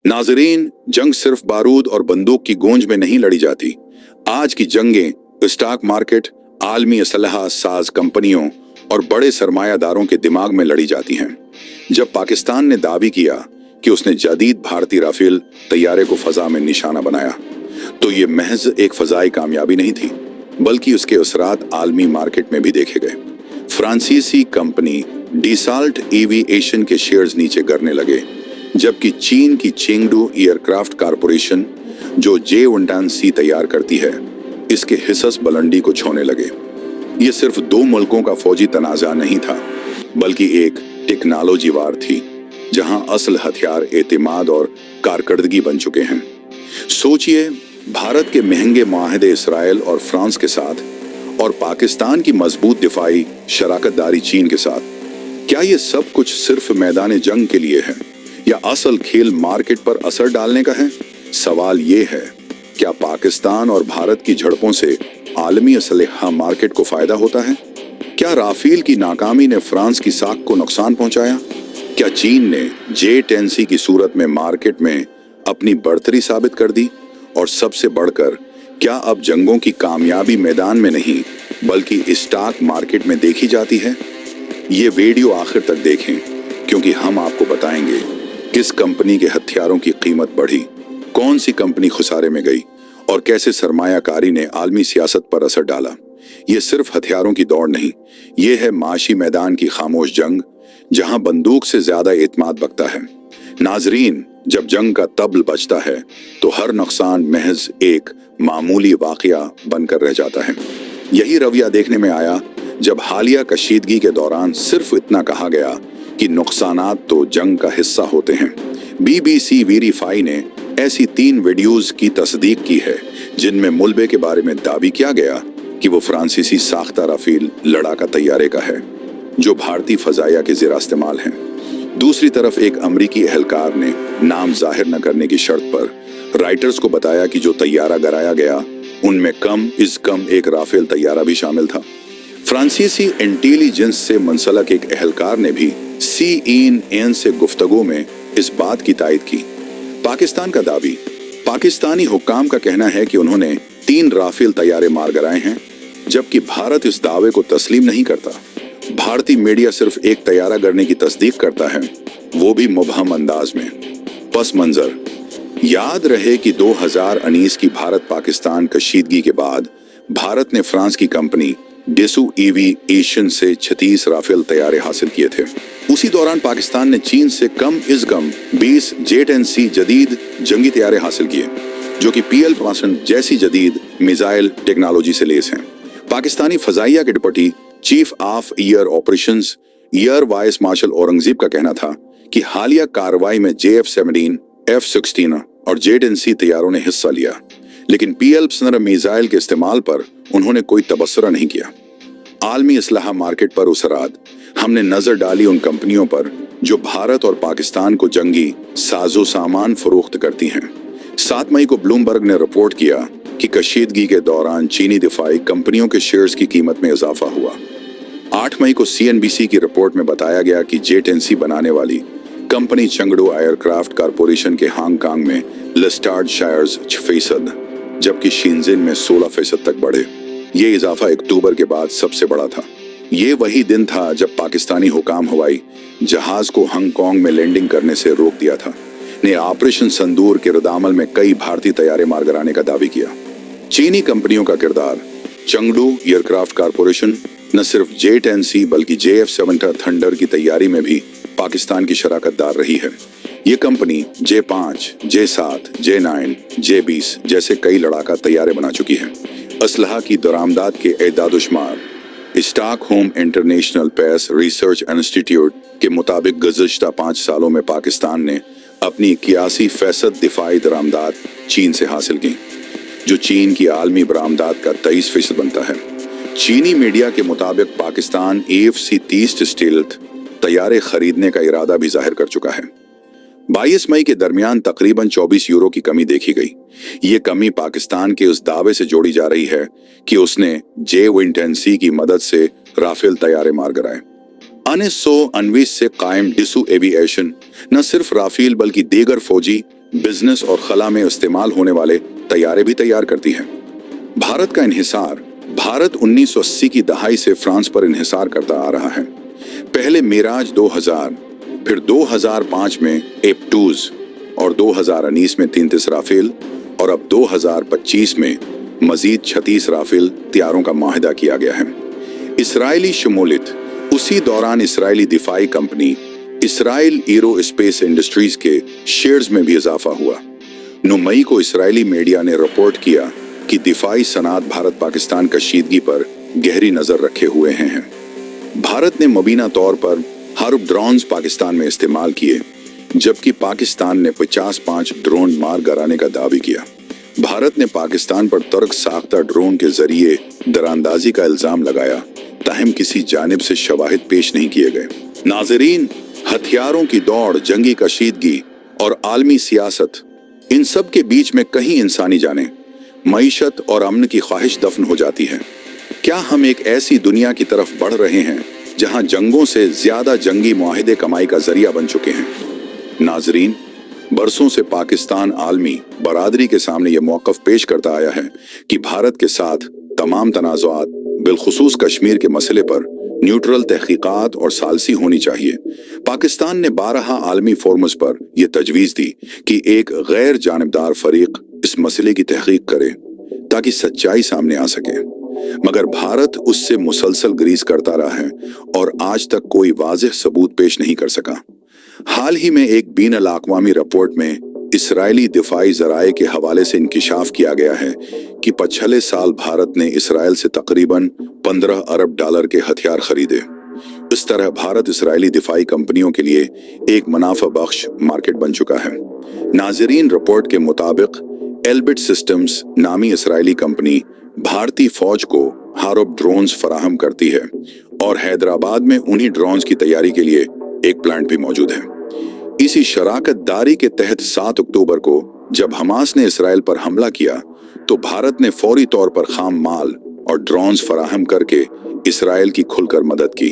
नाजरीन, जंग सिर्फ बारूद और बंदूक की गूंज में नहीं लड़ी जाती। आज की जंगें स्टॉक मार्केट, आलमी असलहा साज कंपनियों और बड़े सरमायादारों के दिमाग में लड़ी जाती हैं। जब पाकिस्तान ने दावी किया कि उसने जदीद भारतीय राफेल तैयारे को फजा में निशाना बनाया, तो ये महज एक फजाई कामयाबी नहीं थी, बल्कि उसके असरात आलमी मार्केट में भी देखे गए। फ्रांसीसी कंपनी डिसाल्ट एविएशन के शेयर्स नीचे गिरने लगे, जबकि चीन की चेंगडू एयरक्राफ्ट कारपोरेशन, जो J-110C तैयार करती है, इसके हिस्स बुलंदी को छूने लगे। ये सिर्फ दो मुल्कों का फौजी तनाज़ा नहीं था, बल्कि एक टेक्नोलॉजी वार थी, जहां असल हथियार एतमाद और कारकर्दगी बन चुके हैं। सोचिए, भारत के महंगे मुआहदे इसराइल और फ्रांस के साथ और पाकिस्तान की मजबूत दिफाई शराकतदारी चीन के साथ। क्या ये सब कुछ सिर्फ मैदान जंग के लिए है या असल खेल मार्केट पर असर डालने का है? सवाल ये है, क्या पाकिस्तान और भारत की झड़पों से आलमी असलहा मार्केट को फायदा होता है? क्या राफेल की नाकामी ने फ्रांस की साख को नुकसान पहुंचाया? क्या चीन ने J-10C की सूरत में मार्केट में अपनी बढ़तरी साबित कर दी? और सबसे बढ़कर, क्या अब जंगों की कामयाबी मैदान में नहीं बल्कि स्टॉक मार्केट में देखी जाती है? ये वीडियो आखिर तक देखें, क्योंकि हम आपको बताएंगे किस कंपनी के हथियारों की कीमत बढ़ी, कौन सी कंपनी खुसारे में गई और कैसे सरमायाकारी ने आलमी सियासत पर असर डाला। ये सिर्फ हथियारों की दौड़ नहीं, ये है माशी मैदान की खामोश जंग, जहां बंदूक से ज्यादा एतमाद बकता है। नाजरीन, जब जंग का तबल बजता है तो हर नुकसान महज एक मामूली वाकया बनकर रह जाता है। यही रवैया देखने में आया जब हालिया कशीदगी के दौरान सिर्फ इतना कहा गया कि नुकसानात तो जंग का हिस्सा होते हैं। BBC वेरीफाई ने ऐसी 3 वीडियोस की तस्दीक की है जिनमें मुल्बे के बारे में दावी किया गया कि वो फ्रांसीसी साख्ता राफेल लड़ाका तैयारे का है, जो भारतीय फजाइया के ज़ेर इस्तेमाल हैं। दूसरी तरफ एक अमरीकी एहलकार ने नाम जाहिर न करने की शर्त पर राइटर्स को बताया कि जो तैयारा गिराया गया उनमें कम इज कम एक राफेल तैयारा भी शामिल था। फ्रांसीसी इंटेलिजेंस से मुंसलक एक एहलकार ने भी CNN से गुफ्तगू में इस बात की तायद की। पाकिस्तान का दावी, पाकिस्तानी हुक्काम का कहना है कि उन्होंने 3 राफेल तैयारे मार गिराए हैं, जबकि भारत इस दावे को तस्लीम नहीं करता। भारतीय मीडिया सिर्फ एक तैयारा गिरने की तस्दीक करता है, वो भी मुबहम अंदाज में। पस मंजर, याद रहे कि 2019 की भारत पाकिस्तान कशीदगी के बाद भारत ने फ्रांस की कंपनी डेसू एविएशन से 36 राफेल तैयारे हासिल किए थे। उसी दौरान पाकिस्तान ने चीन से कम इज कम 20 J-10C जदीद जंगी तैयारे हासिल किए, जो कि PL-50 जैसी जदीद मिसाइल टेक्नोलॉजी से लेस हैं। पाकिस्तानी फजाइया के deputy chief of air operations air vice marshal Aurangzeb का कहना था कि हालिया कार्रवाई में JF-17, F-16 और J-10C तैयारों ने हिस्सा लिया, लेकिन PL-50 मिसाइल के इस्तेमाल पर उन्होंने कोई तबसरा नहीं किया। आलमी असलहा मार्केट पर उसरात, हमने नजर डाली उन कंपनियों पर जो भारत और पाकिस्तान को जंगी साजो सामान फरोख्त करती हैं। 7 मई को ब्लूमबर्ग ने रिपोर्ट किया कि कशीदगी के दौरान चीनी दिफाई कंपनियों के शेयर्स की कीमत में इजाफा हुआ। 8 मई को CNBC की रिपोर्ट में बताया गया कि J-10C बनाने वाली कंपनी चेंगडू एयरक्राफ्ट कारपोरेशन के हांगकांग में लिस्टेड शेयर्स 6%, जबकि शिनजिन में 16% तक बढ़े। ये इजाफा अक्टूबर के बाद सबसे बड़ा था। ये वही दिन था जब पाकिस्तानी हुकाम हवाई जहाज को हांगकांग में लैंडिंग करने से रोक दिया था, ने ऑपरेशन संदूर के रद्दअमल में कई भारतीय तैयारे मार गिराने का दावी किया। चीनी कंपनियों का किरदार, चेंगडू एयरक्राफ्ट कारपोरेशन न सिर्फ J-10C बल्कि JF-17 थंडर की तैयारी में भी पाकिस्तान की शराकतदार रही है। ये company J-5, J-7, J-9, J-20 जैसे कई लड़ाका तैयारे बना चुकी है। असलहा की दरामदात के एदादुशुमार Stockholm International Peace Research Institute के मुताबिक गुज़िश्ता 5 सालों में पाकिस्तान ने अपनी 81% दिफाई दरामदात चीन से हासिल की, जो चीन की आलमी बरामदात का 23% बनता है। चीनी मीडिया के मुताबिक पाकिस्तान AFC-30 स्टील्थ तैयारे खरीदने का इरादा भी जाहिर कर चुका है। 22 मई के दरमियान तकरीबन 24 यूरो की कमी देखी गई। ये कमी पाकिस्तान के उस दावे से जोड़ी जा रही है कि उसने J-10C की मदद से राफेल तैयारे मार गिराए। 1919 से कायम डिसू एविएशन न सिर्फ राफेल बल्कि दीगर फौजी, बिजनेस और खला में इस्तेमाल होने वाले तैयारे भी तैयार करती है। भारत का इन्हिसार भारत 1980 की दहाई से फ्रांस पर इन्हिसार करता आ रहा है। पहले मिराज 2000, फिर 2005 में एप-2s और 2019 में 33 राफेल और अब 2025 में मजीद 36 राफेल तैयारों का माहिदा किया गया है। इसराइली शमूलियत। उसी दौरान इसराइली दिफाई कंपनी इसराइल एरोस्पेस इंडस्ट्रीज के शेयर्स में भी इजाफा हुआ। 9 मई को इसराइली मीडिया ने रिपोर्ट किया कि दिफाई सनात भारत पाकिस्तान कशीदगी पर गहरी नजर रखे हुए हैं। भारत ने मुबीना तौर पर हर्ब ड्रोन्स पाकिस्तान में इस्तेमाल किए, जबकि पाकिस्तान ने 55 ड्रोन मार गिराने का दावा किया। भारत ने पाकिस्तान पर तुर्क साख्ता ड्रोन के जरिए दरांदाजी का इल्जाम लगाया, ताहम किसी जानिब से शवाहिद पेश नहीं किए गए। नाजरीन, हथियारों की दौड़, जंगी कशीदगी और आलमी सियासत, इन सब के बीच में कहीं इंसानी जाने, मईशत और अमन की ख्वाहिश दफन हो जाती है। क्या हम एक ऐसी दुनिया की तरफ बढ़ रहे हैं जहां जंगों से ज्यादा जंगी मुआहिदे कमाई का जरिया बन चुके हैं? नाजरीन, बरसों से पाकिस्तान आलमी बरादरी के सामने यह मौक़िफ़ पेश करता आया है कि भारत के साथ तमाम तनाज़ुआत, बिलखुसूस कश्मीर के मसले पर न्यूट्रल तहकीकात और सालसी होनी चाहिए। पाकिस्तान ने 12 आलमी फोरम्स पर यह तजवीज़ दी कि एक गैर जानिबदार फरीक इस मसले की तहकीक करे ताकि सच्चाई सामने आ सके, मगर भारत उससे मुसलसल ग्रीस करता रहा है और आज तक कोई वाज़ेह सबूत पेश नहीं कर सका। हाल ही में एक बीन अल-अक़वामी रिपोर्ट में इसराइली दिफाई ज़राए के हवाले से इंकिशाफ किया गया है कि पिछले साल भारत ने इसराइल से तकरीबन 15 अरब डॉलर के हथियार खरीदे। इस तरह भारत इसराइली दिफाई कंपनियों के लिए एक मुनाफा बख्श मार्केट बन चुका है। नाजरीन, रिपोर्ट के मुताबिक एल्बिट सिस्टम्स नामी इसराइली कंपनी भारतीय फौज को हार्ब ड्रोन्स फराहम करती है और हैदराबाद में उन्हीं ड्रोन्स की तैयारी के लिए एक प्लांट भी मौजूद है। इसी शराकत दारी के तहत 7 अक्टूबर को जब हमास ने इसराइल पर हमला किया तो भारत ने फौरी तौर पर खाम माल और ड्रोन्स फराहम करके इसराइल की खुलकर मदद की,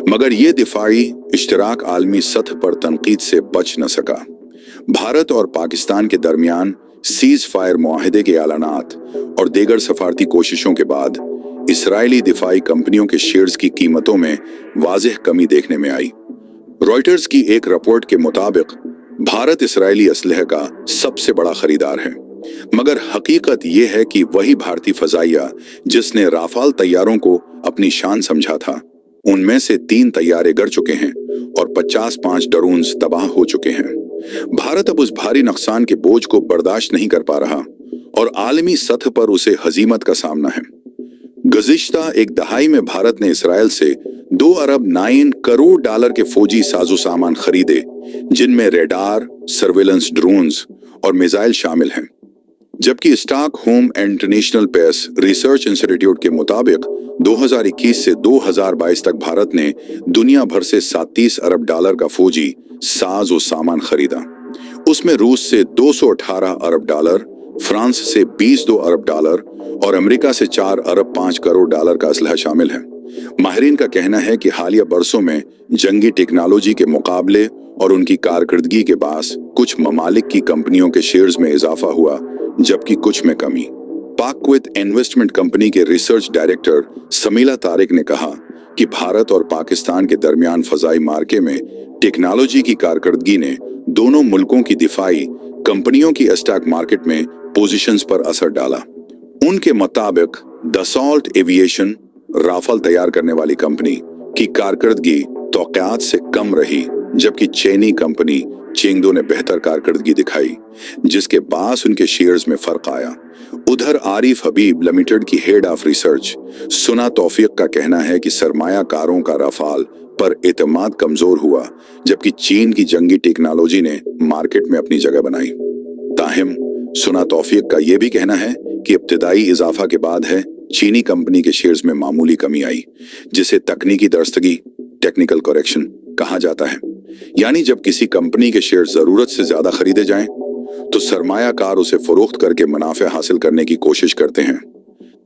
मगर ये दिफाई इश्तराक आलमी सतह पर तनकीद से बच न सका। भारत और पाकिस्तान के दरमियान सीज फायर मुआहिदे के ऐलानात और दीगर सफारती कोशिशों के बाद इसराइली दिफाई कंपनियों के शेयर्स की कीमतों में वाज़ेह कमी देखने में आई। रॉयटर्स की एक रिपोर्ट के मुताबिक भारत इसराइली असलहे का सबसे बड़ा खरीदार है, मगर हकीकत यह है कि वही भारतीय फजाइया जिसने राफाल तैयारों को अपनी शान समझा था, उनमें से 3 तैयारे गिर चुके हैं और 55 ड्रोन्स तबाह हो चुके हैं। भारत अब उस भारी नुकसान के बोझ को बर्दाश्त नहीं कर पा रहा और आलमी सतह पर उसे हजीमत का सामना है। गुज़िश्ता एक दहाई में भारत ने इसराइल से 2 अरब 9 करोड़ डॉलर के फौजी साजो सामान खरीदे, जिनमें रेडार, सर्वेलेंस ड्रोन्स और मिसाइल शामिल हैं। जबकि Stockholm International Peace Research Institute के मुताबिक 2021 से 2022 तक भारत ने दुनिया भर से 37 अरब डॉलर का फौजी साज और सामान खरीदा। उसमें रूस से 218 अरब डॉलर, फ्रांस से 22 अरब डॉलर और अमेरिका से 4 अरब 5 करोड़ डॉलर का असलहा शामिल है। माहिरीन का कहना है कि हालिया बरसों में जंगी टेक्नोलॉजी के मुकाबले और उनकी कारकर्दगी के बास कुछ ममालिक की कंपनियों के शेयर्स में इजाफा हुआ, जबकि कुछ में कमी। पाकवित इन्वेस्टमेंट कंपनी के रिसर्च डायरेक्टर समीला तारिक ने कहा कि भारत और पाकिस्तान के दरमियान फजाई मार्के में टेक्नोलॉजी की कारकर्दगी ने दोनों मुल्कों की दिफाई कंपनियों की स्टॉक मार्केट में पोजीशंस पर असर डाला। उनके मुताबिक दसॉल्ट एविएशन, राफेल तैयार करने वाली कंपनी, की कारकर्दगी तौक़ात से कम रही, जबकि चीनी कंपनी चेंगडो ने बेहतर कारकर्दगी दिखाई, जिसके बास उनके शेयर्स में फर्क आया। उधर आरिफ हबीब लिमिटेड की हेड ऑफ रिसर्च सुना तौफीक का कहना है कि सरमायाकारों का राफेल पर एतमाद कमजोर हुआ, जबकि चीन की जंगी टेक्नोलॉजी ने मार्केट में अपनी जगह बनाई। ताहिम सुना तौफीक का यह भी कहना है कि इब्तिदाई इजाफा के बाद है चीनी कंपनी के शेयर्स में मामूली कमी आई, जिसे तकनीकी दरस्तगी, टेक्निकल करेक्शन कहा जाता है। यानी जब किसी कंपनी के शेयर जरूरत से ज्यादा खरीदे जाएं, तो सरमायाकार उसे फरोख्त करके मुनाफे हासिल करने की कोशिश करते हैं,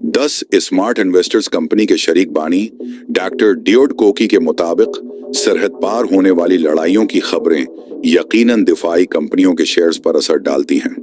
10 स्मार्ट इन्वेस्टर्स कंपनी के शरीक बानी डॉक्टर डियोड कोकी के मुताबिक सरहद पार होने वाली लड़ाइयों की खबरें यकीनन दिफाई कंपनियों के शेयर्स पर असर डालती हैं,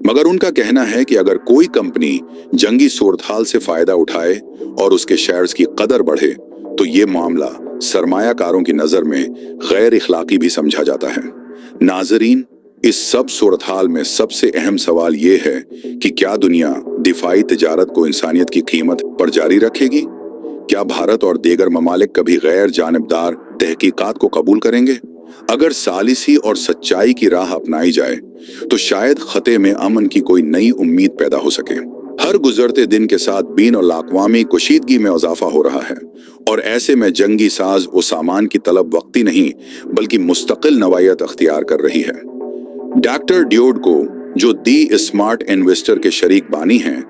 मगर उनका कहना है कि अगर कोई कंपनी जंगी सूरत-हाल से फायदा उठाए और उसके शेयर्स की कदर बढ़े तो ये मामला सरमायाकारों की नजर में गैर इखलाकी भी समझा जाता है। नाजरीन, इस सब सूरत-हाल में सबसे अहम सवाल ये है कि क्या दुनिया दिफाई तिजारत को इंसानियत की कीमत पर जारी रखेगी? क्या भारत और दीगर ममालिक कभी गैर जानिबदार तहकीकात को कबूल करेंगे? अगर सालिसी और सच्चाई की राह अपनाई जाए तो शायद खते में अमन की कोई नई उम्मीद पैदा हो सके। हर गुजरते दिन के साथ बीन और लाकवामी कुशीदगी में इजाफा हो रहा है और ऐसे में जंगी साज और सामान की तलब वक्ती नहीं बल्कि मुस्तकिल नवायत अख्तियार कर रही है। डॉक्टर डियोड को, जो दी स्मार्ट इन्वेस्टर के शरीक बानी हैं,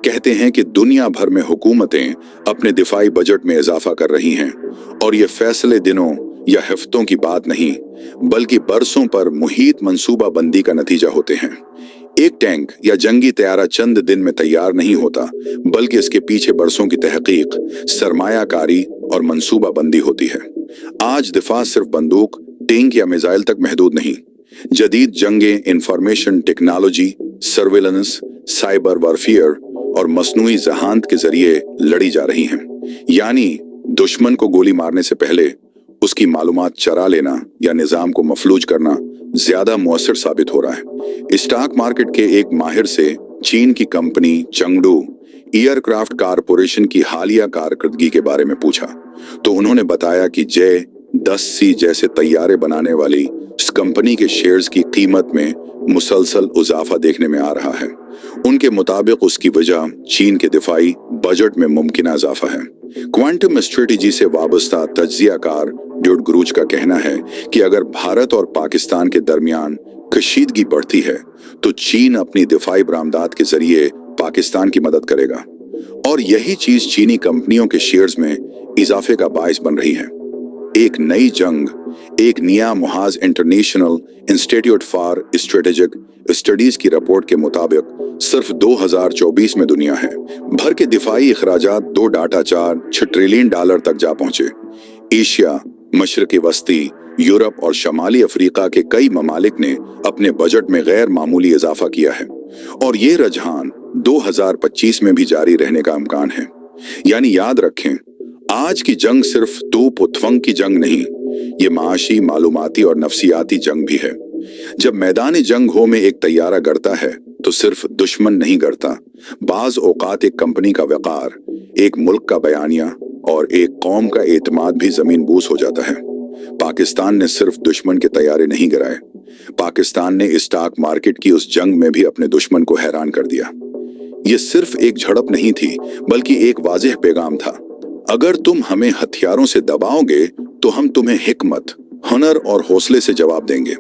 कहते हैं कि दुनिया भर में हुकूमतें अपने दिफाई बजट में इजाफा कर रही हैं और ये फैसले दिनों या हफ्तों की बात नहीं बल्कि बरसों पर मुहित मंसूबा बंदी का नतीजा होते हैं। एक टैंक या जंगी तैयारा चंद दिन में तैयार नहीं होता बल्कि इसके पीछे बरसों की तहकीक, सरमायाकारी और मंसूबा बंदी होती है। आज दिफा सिर्फ बंदूक, टैंक या मिसाइल तक महदूद नहीं, जदीद जंगें information technology, surveillance, cyber warfare और मसनूई जहानत के जरिए लड़ी जा रही हैं। यानी दुश्मन को गोली मारने से पहले उसकी मालूमात चरा लेना या निजाम को मफलूज करना ज्यादा मुअस्सर साबित हो रहा है। स्टॉक मार्केट के एक माहिर से चीन की कंपनी चंगडू एयरक्राफ्ट कारपोरेशन की हालिया कारकर्दगी के बारे में पूछा तो उन्होंने बताया कि J-10C जैसे तैयारे बनाने वाली इस कंपनी के शेयर्स की कीमत में मुसलसल इजाफा देखने में आ रहा है। उनके मुताबिक उसकी वजह चीन के दिफाई बजट में मुमकिन इजाफा है। क्वांटम स्ट्रेटेजी से वाबस्ता तज्जियाकार ड्यूड ग्रूच का कहना है कि अगर भारत और पाकिस्तान के दरमियान कशीदगी बढ़ती है तो चीन अपनी दिफाई बरामदात के जरिए पाकिस्तान की मदद करेगा और यही चीज चीनी कंपनियों के शेयर्स में इजाफे का बायस बन रही है। एक नई जंग, एक निया मुहाज International Institute for Strategic Studies की रिपोर्ट के मुताबिक सिर्फ 2024 में दुनिया है भर के दिफाई अखराजात 2.46 ट्रिलियन डॉलर तक जा पहुंचे। एशिया, मशरक़ी वस्ती, यूरोप और शमाली अफ्रीका के कई ममालिक ने अपने बजट में गैर मामूली इजाफा किया है और ये रुझान 2025 में भी जारी रहने का इम्कान है। यानी याद रखें, आज की जंग सिर्फ तोप और तफंग की जंग नहीं, ये माशी, मालूमाती और नफसियाती जंग भी है। जब मैदान जंग हो में एक तैयारा गड़ता है तो सिर्फ दुश्मन नहीं गड़ता, बाज औकात एक कंपनी का वक़ार, एक मुल्क का बयानिया और एक कौम का एतमाद भी जमीन बूस हो जाता है। पाकिस्तान ने सिर्फ दुश्मन के तैयारे नहीं गिराए, पाकिस्तान ने स्टॉक मार्केट की उस जंग में भी अपने दुश्मन को हैरान कर दिया। ये सिर्फ एक झड़प नहीं थी बल्कि एक वाज़ेह पैगाम था। अगर तुम हमें हथियारों से दबाओगे तो हम तुम्हें हिकमत, हुनर और हौसले से जवाब देंगे।